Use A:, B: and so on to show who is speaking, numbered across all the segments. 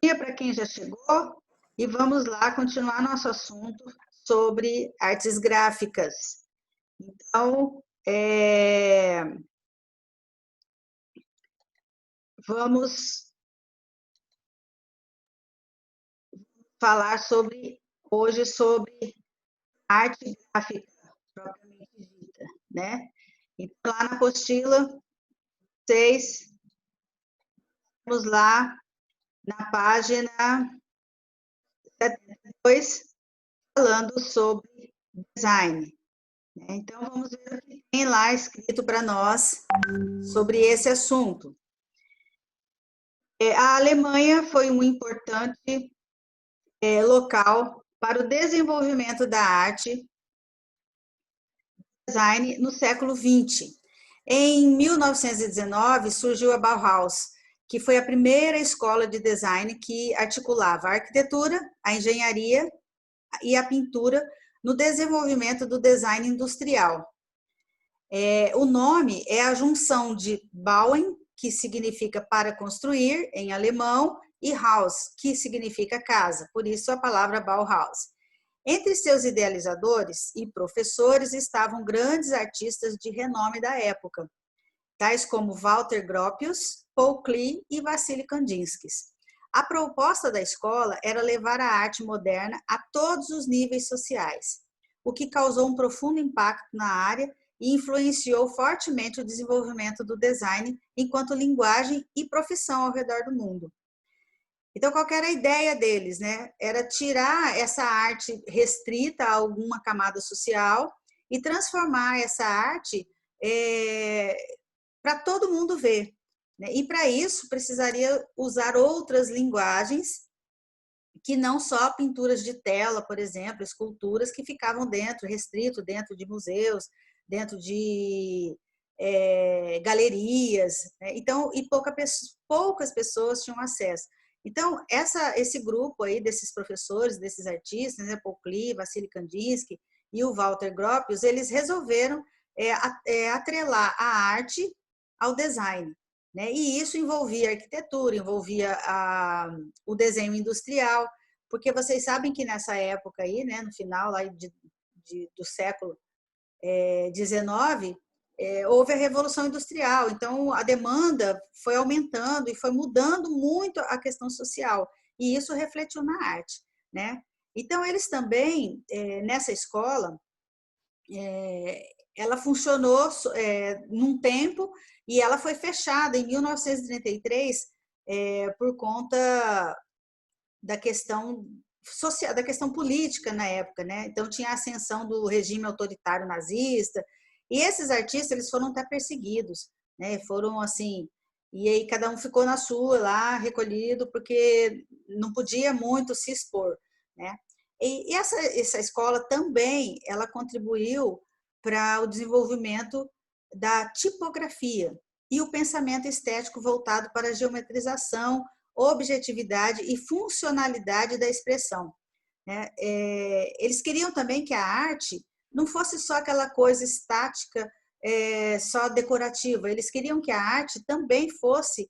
A: dia para quem já chegou e vamos lá continuar nosso assunto sobre artes gráficas. Então, vamos falar hoje sobre arte gráfica propriamente dita, né? Então, lá na apostila, vocês, vamos lá na página 72, falando sobre design. Então, vamos ver o que tem lá escrito para nós sobre esse assunto. A Alemanha foi um importante local para o desenvolvimento da arte design no século XX. Em 1919, surgiu a Bauhaus, que foi a primeira escola de design que articulava a arquitetura, a engenharia e a pintura no desenvolvimento do design industrial. O nome é a junção de Bauen, que significa para construir, em alemão, e Haus, que significa casa, por isso a palavra Bauhaus. Entre seus idealizadores e professores estavam grandes artistas de renome da época, tais como Walter Gropius, Paul Klee e Vassily Kandinsky. A proposta da escola era levar a arte moderna a todos os níveis sociais, o que causou um profundo impacto na área e influenciou fortemente o desenvolvimento do design enquanto linguagem e profissão ao redor do mundo. Então, qual era a ideia deles, né? Era tirar essa arte restrita a alguma camada social e transformar essa arte para todo mundo ver, né? E para isso precisaria usar outras linguagens que não só pinturas de tela, por exemplo, esculturas que ficavam restrito dentro de museus, dentro de galerias, né? Então, e poucas pessoas tinham acesso. Então, esse grupo aí desses professores, desses artistas, né, Paul Klee, Vassily Kandinsky e o Walter Gropius, eles resolveram atrelar a arte ao design, né? E isso envolvia arquitetura, envolvia o desenho industrial, porque vocês sabem que nessa época aí, né, no final lá do século XIX, houve a Revolução Industrial, então a demanda foi aumentando e foi mudando muito a questão social, e isso refletiu na arte, né? Então, eles também, nessa escola, ela funcionou num tempo e ela foi fechada em 1933 por conta da questão social, da questão política na época, né? Então tinha a ascensão do regime autoritário nazista e esses artistas eles foram até perseguidos, né? Foram assim, e aí cada um ficou na sua lá recolhido porque não podia muito se expor, né? E essa escola também ela contribuiu para o desenvolvimento da tipografia e o pensamento estético voltado para a geometrização, objetividade e funcionalidade da expressão, né? Eles queriam também que a arte não fosse só aquela coisa estática, só decorativa. Eles queriam que a arte também fosse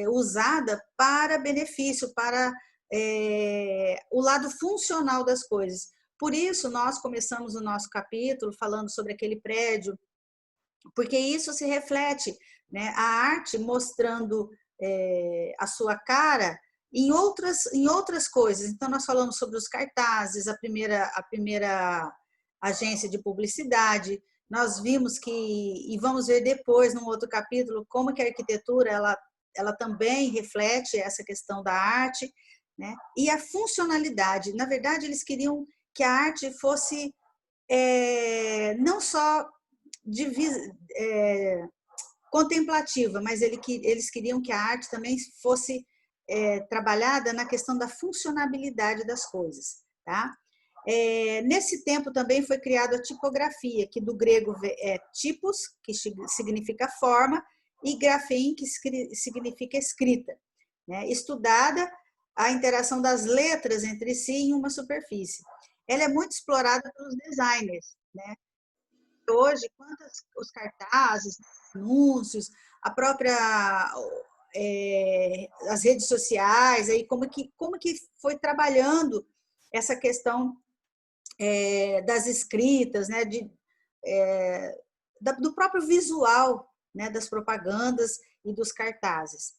A: usada para benefício, para o lado funcional das coisas. Por isso, nós começamos o nosso capítulo falando sobre aquele prédio, porque isso se reflete, né? A arte mostrando a sua cara em outras coisas. Então, nós falamos sobre os cartazes, a primeira agência de publicidade, nós vimos que, e vamos ver depois, num outro capítulo, como que a arquitetura, ela também reflete essa questão da arte, né? E a funcionalidade. Na verdade, eles queriam que a arte fosse não só contemplativa, mas eles queriam que a arte também fosse trabalhada na questão da funcionabilidade das coisas, tá? Nesse tempo também foi criada a tipografia, que do grego é typos, que significa forma, e graphein, que significa escrita, né? Estudada a interação das letras entre si em uma superfície. Ela é muito explorada pelos designers, né? Hoje, os cartazes, anúncios, a própria as redes sociais, aí como que foi trabalhando essa questão das escritas, né, do próprio visual, né, das propagandas e dos cartazes.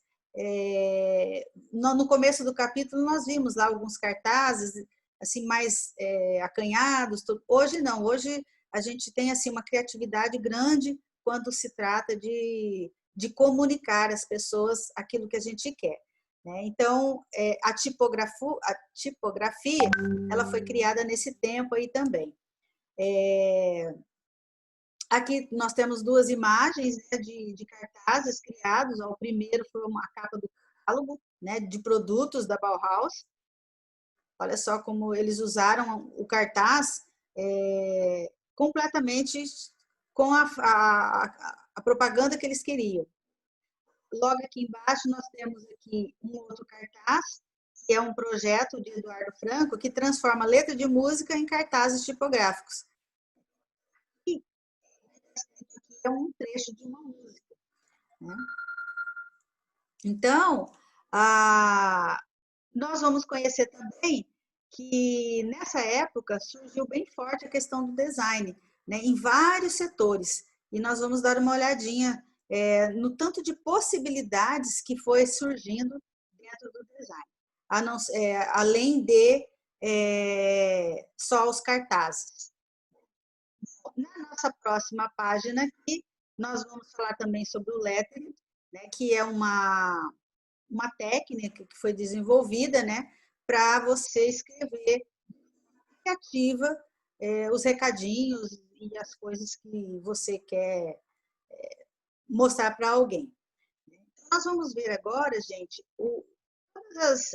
A: No começo do capítulo nós vimos lá alguns cartazes assim mais acanhados. Hoje não, hoje a gente tem assim uma criatividade grande quando se trata de comunicar às pessoas aquilo que a gente quer, né? Então a tipografia ela foi criada nesse tempo aí também. Aqui nós temos duas imagens, né, de cartazes criados. O primeiro foi uma capa do catálogo, né, de produtos da Bauhaus. Olha só como eles usaram o cartaz completamente com a propaganda que eles queriam. Logo aqui embaixo nós temos aqui um outro cartaz, que é um projeto de Eduardo Franco, que transforma letra de música em cartazes tipográficos. E é um trecho de uma música, né? Então, nós vamos conhecer também que nessa época surgiu bem forte a questão do design, né, em vários setores. E nós vamos dar uma olhadinha no tanto de possibilidades que foi surgindo dentro do design, além de só os cartazes. Na nossa próxima página aqui, nós vamos falar também sobre o lettering, né, que é uma técnica que foi desenvolvida, né, para você escrever criativa os recadinhos e as coisas que você quer mostrar para alguém. Então, nós vamos ver agora, gente, todas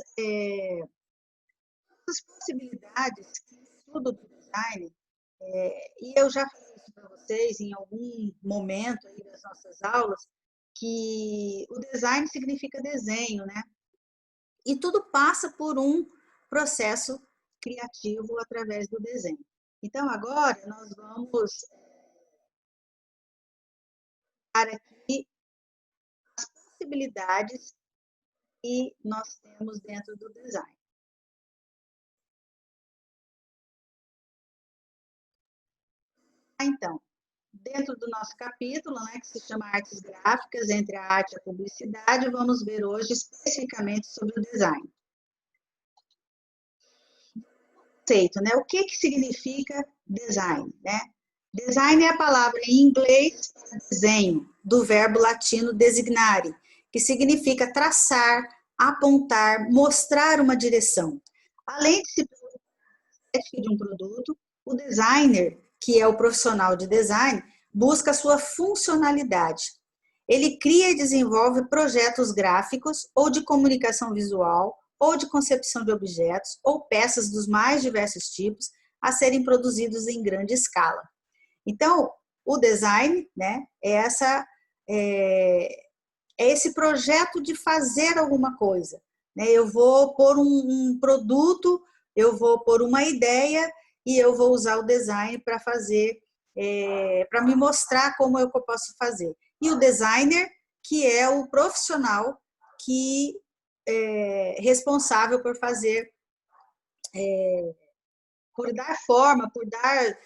A: as possibilidades que o estudo do design, e eu já falei isso para vocês em algum momento aí das nossas aulas, que o design significa desenho, né? E tudo passa por um processo criativo através do desenho. Então, agora nós vamos para aqui as possibilidades que nós temos dentro do design. Então, dentro do nosso capítulo, né, que se chama Artes Gráficas, entre a arte e a publicidade, vamos ver hoje especificamente sobre o design. Conceito, né? O que significa design, né? Design é a palavra em inglês desenho, do verbo latino designare, que significa traçar, apontar, mostrar uma direção. Além de se preocupar de um produto, o designer, que é o profissional de design, busca sua funcionalidade. Ele cria e desenvolve projetos gráficos ou de comunicação visual, ou de concepção de objetos, ou peças dos mais diversos tipos a serem produzidos em grande escala. Então, o design, né, é esse projeto de fazer alguma coisa, né? Eu vou pôr um produto, eu vou pôr uma ideia e eu vou usar o design para fazer, para me mostrar como eu posso fazer. E o designer, que é o profissional que é responsável por fazer, por dar forma, por dar,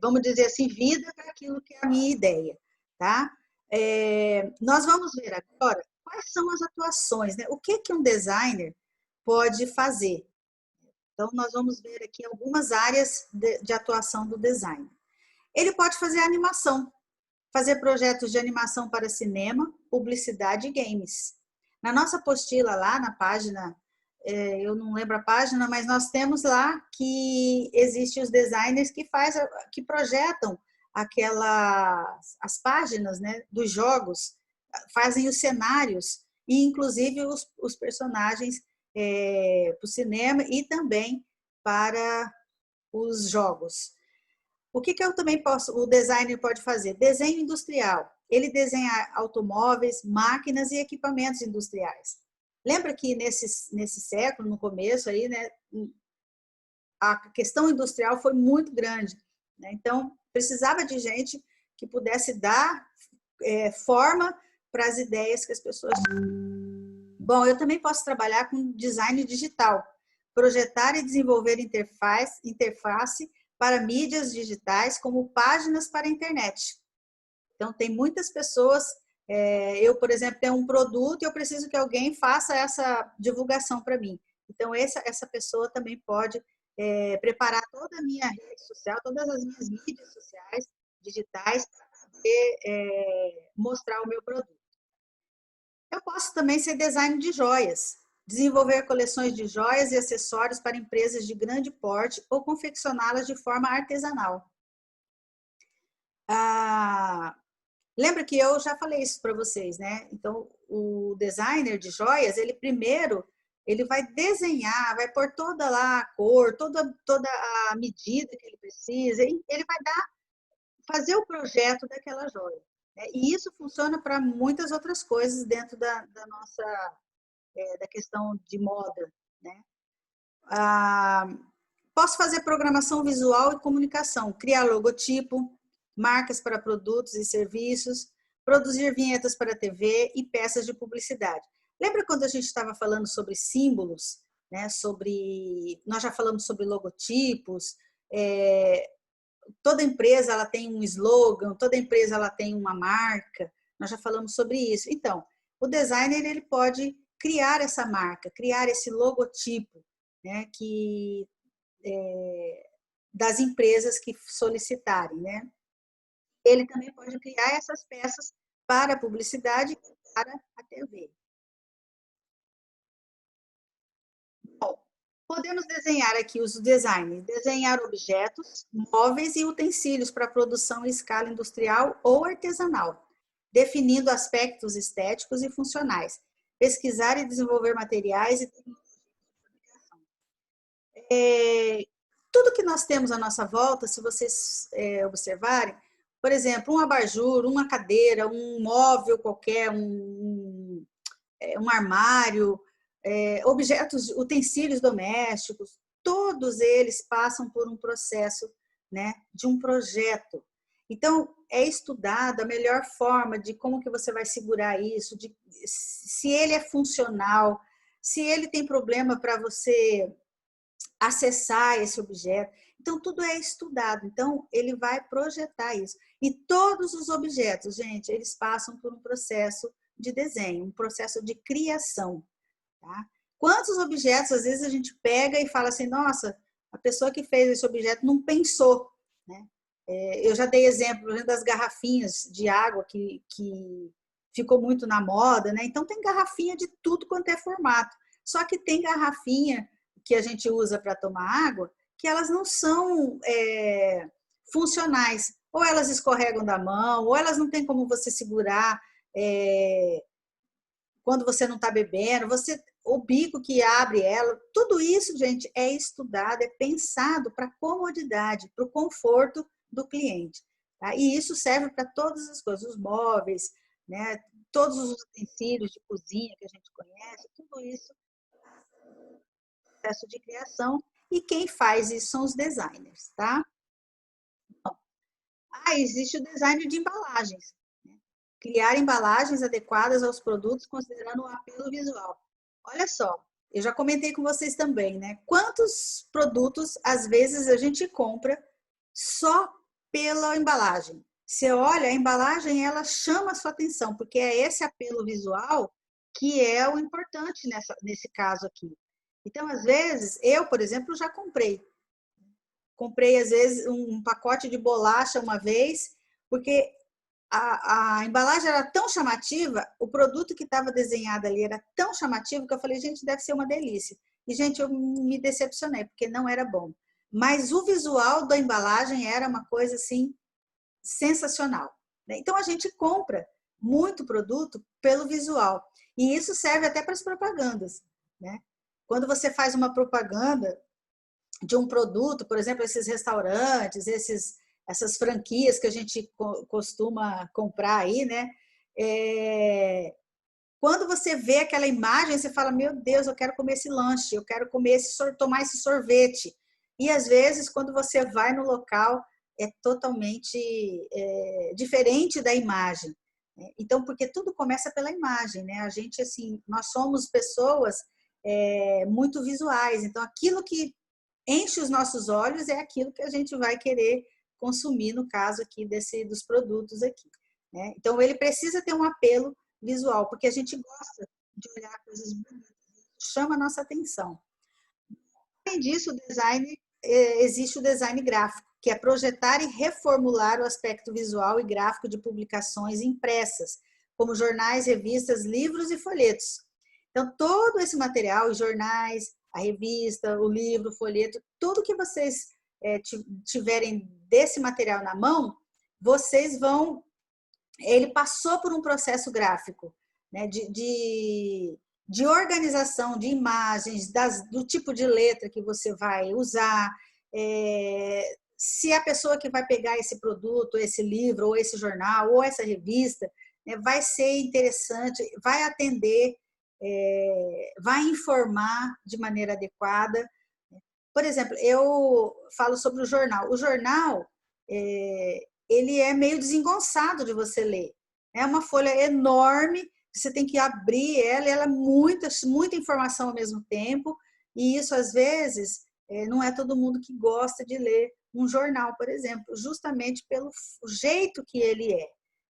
A: vamos dizer assim, vida para aquilo que é a minha ideia, tá? Nós vamos ver agora quais são as atuações, né? O que um designer pode fazer. Então, nós vamos ver aqui algumas áreas de atuação do design. Ele pode fazer animação, fazer projetos de animação para cinema, publicidade e games. Na nossa apostila lá, na página, eu não lembro a página, mas nós temos lá que existem os designers que projetam as páginas, né, dos jogos, fazem os cenários e inclusive os personagens para o cinema e também para os jogos. O que eu também o designer pode fazer? Desenho industrial. Ele desenha automóveis, máquinas e equipamentos industriais. Lembra que nesse século, no começo aí, né, a questão industrial foi muito grande, né? Então precisava de gente que pudesse dar forma para as ideias que as pessoas... Bom, eu também posso trabalhar com design digital, projetar e desenvolver interface para mídias digitais, como páginas para a internet. Então, tem muitas pessoas... eu, por exemplo, tenho um produto e eu preciso que alguém faça essa divulgação para mim. Então, essa pessoa também pode preparar toda a minha rede social, todas as minhas mídias sociais, digitais, para poder mostrar o meu produto. Eu posso também ser design de joias, desenvolver coleções de joias e acessórios para empresas de grande porte ou confeccioná-las de forma artesanal. Lembra que eu já falei isso para vocês, né? Então, o designer de joias, ele primeiro, ele vai desenhar, vai pôr toda lá a cor, toda a medida que ele precisa, ele vai fazer o projeto daquela joia. Né? E isso funciona para muitas outras coisas dentro da nossa, da questão de moda, né? Posso fazer programação visual e comunicação, criar logotipo, marcas para produtos e serviços, produzir vinhetas para a TV e peças de publicidade. Lembra quando a gente estava falando sobre símbolos, né? Nós já falamos sobre logotipos, toda empresa ela tem um slogan, toda empresa ela tem uma marca, nós já falamos sobre isso. Então, o designer ele pode criar essa marca, criar esse logotipo, né? Das empresas que solicitarem, né? Ele também pode criar essas peças para a publicidade e para a TV. Bom, podemos desenhar aqui os designs, desenhar objetos, móveis e utensílios para produção em escala industrial ou artesanal, definindo aspectos estéticos e funcionais, pesquisar e desenvolver materiais e tudo que nós temos à nossa volta, se vocês observarem, por exemplo, um abajur, uma cadeira, um móvel qualquer, um armário, objetos, utensílios domésticos, todos eles passam por um processo, né, de um projeto. Então, é estudado a melhor forma de como que você vai segurar isso, se ele é funcional, se ele tem problema para você acessar esse objeto. Então, tudo é estudado. Então, ele vai projetar isso. E todos os objetos, gente, eles passam por um processo de desenho, um processo de criação. Tá? Quantos objetos, às vezes, a gente pega e fala assim, nossa, a pessoa que fez esse objeto não pensou. Né? Eu já dei exemplo das garrafinhas de água que ficou muito na moda. Né? Então, tem garrafinha de tudo quanto é formato. Só que tem garrafinha que a gente usa para tomar água, que elas não são funcionais. Ou elas escorregam da mão, ou elas não tem como você segurar quando você não está bebendo, o bico que abre ela, tudo isso, gente, é estudado, é pensado para a comodidade, para o conforto do cliente. Tá? E isso serve para todas as coisas, os móveis, né? Todos os utensílios de cozinha que a gente conhece, tudo isso processo de criação, e quem faz isso são os designers, tá? Existe o design de embalagens. Né? Criar embalagens adequadas aos produtos, considerando o apelo visual. Olha só, eu já comentei com vocês também, né? Quantos produtos, às vezes, a gente compra só pela embalagem? Você olha, a embalagem, ela chama a sua atenção, porque é esse apelo visual que é o importante nesse caso aqui. Então, às vezes, eu, por exemplo, já comprei. Comprei, às vezes, um pacote de bolacha uma vez, porque a embalagem era tão chamativa, o produto que estava desenhado ali era tão chamativo que eu falei, gente, deve ser uma delícia. E, gente, eu me decepcionei, porque não era bom. Mas o visual da embalagem era uma coisa, assim, sensacional. Então, a gente compra muito produto pelo visual. E isso serve até para as propagandas, né? Quando você faz uma propaganda de um produto, por exemplo, esses restaurantes, essas franquias que a gente costuma comprar aí, né? Quando você vê aquela imagem, você fala, meu Deus, eu quero comer esse lanche, eu quero tomar esse sorvete. E às vezes, quando você vai no local, é totalmente diferente da imagem. Então, porque tudo começa pela imagem, né? A gente, assim, nós somos pessoas muito visuais, então aquilo que enche os nossos olhos é aquilo que a gente vai querer consumir, no caso aqui dos produtos aqui, né? Então, ele precisa ter um apelo visual, porque a gente gosta de olhar coisas bonitas, chama a nossa atenção. Além disso, o design, existe o design gráfico, que é projetar e reformular o aspecto visual e gráfico de publicações impressas, como jornais, revistas, livros e folhetos. Então, todo esse material, os jornais, a revista, o livro, o folheto, tudo que vocês tiverem desse material na mão, vocês vão... Ele passou por um processo gráfico, né, de organização de imagens, do tipo de letra que você vai usar, se a pessoa que vai pegar esse produto, esse livro, ou esse jornal, ou essa revista, né, vai ser interessante, vai atender, vai informar de maneira adequada. Por exemplo, eu falo sobre o jornal. O jornal, ele é meio desengonçado de você ler. É uma folha enorme, você tem que abrir ela é muita informação ao mesmo tempo, e isso, às vezes, não é todo mundo que gosta de ler um jornal, por exemplo, justamente pelo jeito que ele é,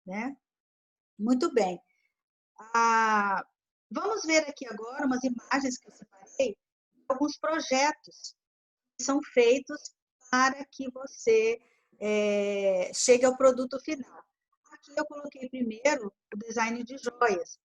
A: né? Muito bem. Vamos ver aqui agora umas imagens que eu separei, alguns projetos que são feitos para que você chegue ao produto final. Aqui eu coloquei primeiro o design de joias.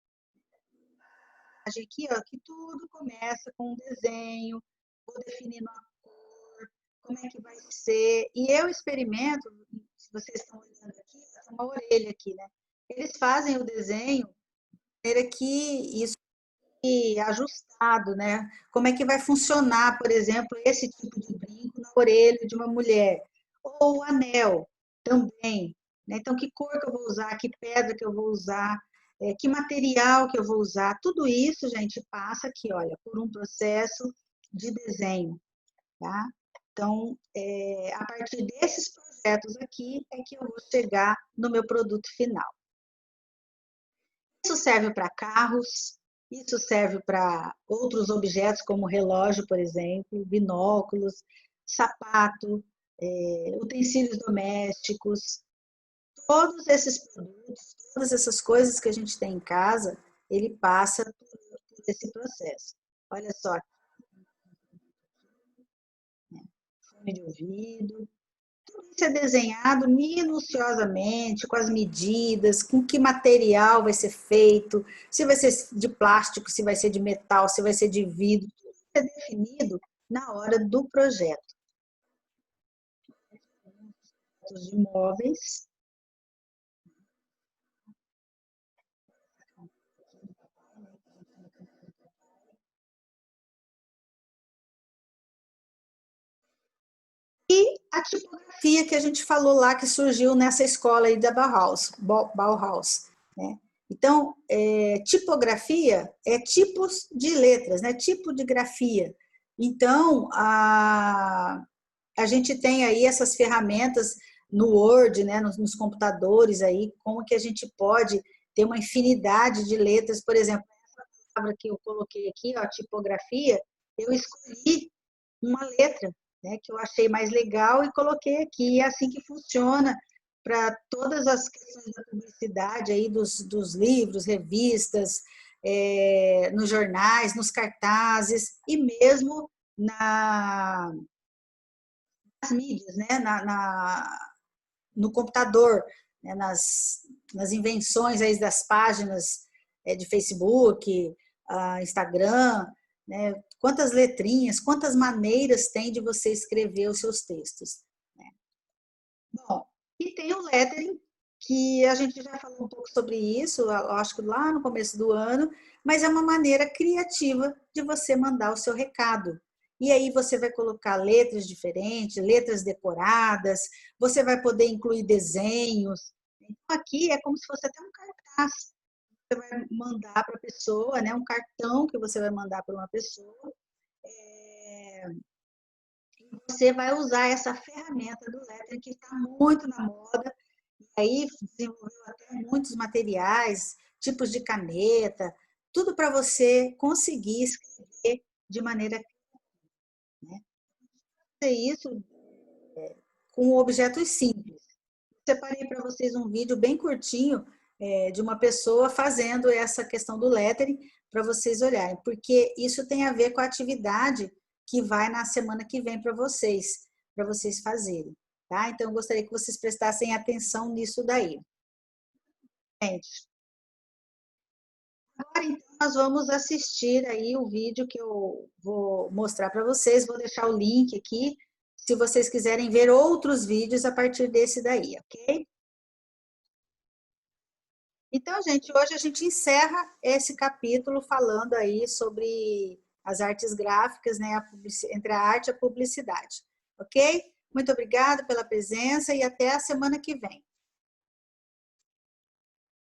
A: Aqui, ó, que tudo começa com um desenho, vou definindo a cor, como é que vai ser. E eu experimento, se vocês estão olhando aqui, tem uma orelha aqui, né? Eles fazem o desenho de maneira que isso é ajustado, né? Como é que vai funcionar, por exemplo, esse tipo de brinco na orelha de uma mulher? Ou o anel também, né? Então, que cor que eu vou usar, que pedra que eu vou usar, que material que eu vou usar, tudo isso, gente, passa aqui, olha, por um processo de desenho, tá? Então, a partir desses projetos aqui é que eu vou chegar no meu produto final. Isso serve para carros, isso serve para outros objetos, como relógio, por exemplo, binóculos, sapato, utensílios domésticos. Todos esses produtos, todas essas coisas que a gente tem em casa, ele passa por esse processo. Olha só, né? Fone de ouvido, tudo isso é desenhado minuciosamente, com as medidas, com que material vai ser feito, se vai ser de plástico, se vai ser de metal, se vai ser de vidro, tudo isso é definido na hora do projeto. De móveis. E a tipografia que a gente falou lá, que surgiu nessa escola aí da Bauhaus, né? Então, tipografia é tipos de letras, né? Tipo de grafia. Então, a gente tem aí essas ferramentas no Word, né? Nos computadores aí, como que a gente pode ter uma infinidade de letras. Por exemplo, essa palavra que eu coloquei aqui, ó, tipografia, eu escolhi uma letra, né, que eu achei mais legal e coloquei aqui. É assim que funciona para todas as questões da publicidade aí dos livros, revistas, nos jornais, nos cartazes e mesmo nas mídias, né, no computador, né, nas invenções aí das páginas de Facebook, Instagram, né? Quantas letrinhas, quantas maneiras tem de você escrever os seus textos, né? Bom, e tem o lettering, que a gente já falou um pouco sobre isso, acho que lá no começo do ano, mas é uma maneira criativa de você mandar o seu recado. E aí você vai colocar letras diferentes, letras decoradas, você vai poder incluir desenhos. Então, aqui é como se fosse até um cartaz que você vai mandar para a pessoa, né? Um cartão que você vai mandar para uma pessoa. Você vai usar essa ferramenta do lettering que está muito na moda. Aí desenvolveu até muitos materiais, tipos de caneta, tudo para você conseguir escrever de maneira, né? Fazer isso com objetos simples. Separei para vocês um vídeo bem curtinho de uma pessoa fazendo essa questão do lettering para vocês olharem, porque isso tem a ver com a atividade que vai na semana que vem para vocês fazerem, tá? Então, eu gostaria que vocês prestassem atenção nisso daí. Gente, agora então nós vamos assistir aí o vídeo que eu vou mostrar para vocês, vou deixar o link aqui, se vocês quiserem ver outros vídeos a partir desse daí, ok? Então, gente, hoje a gente encerra esse capítulo falando aí sobre as artes gráficas, né, entre a arte e a publicidade, ok? Muito obrigada pela presença e até a semana que vem.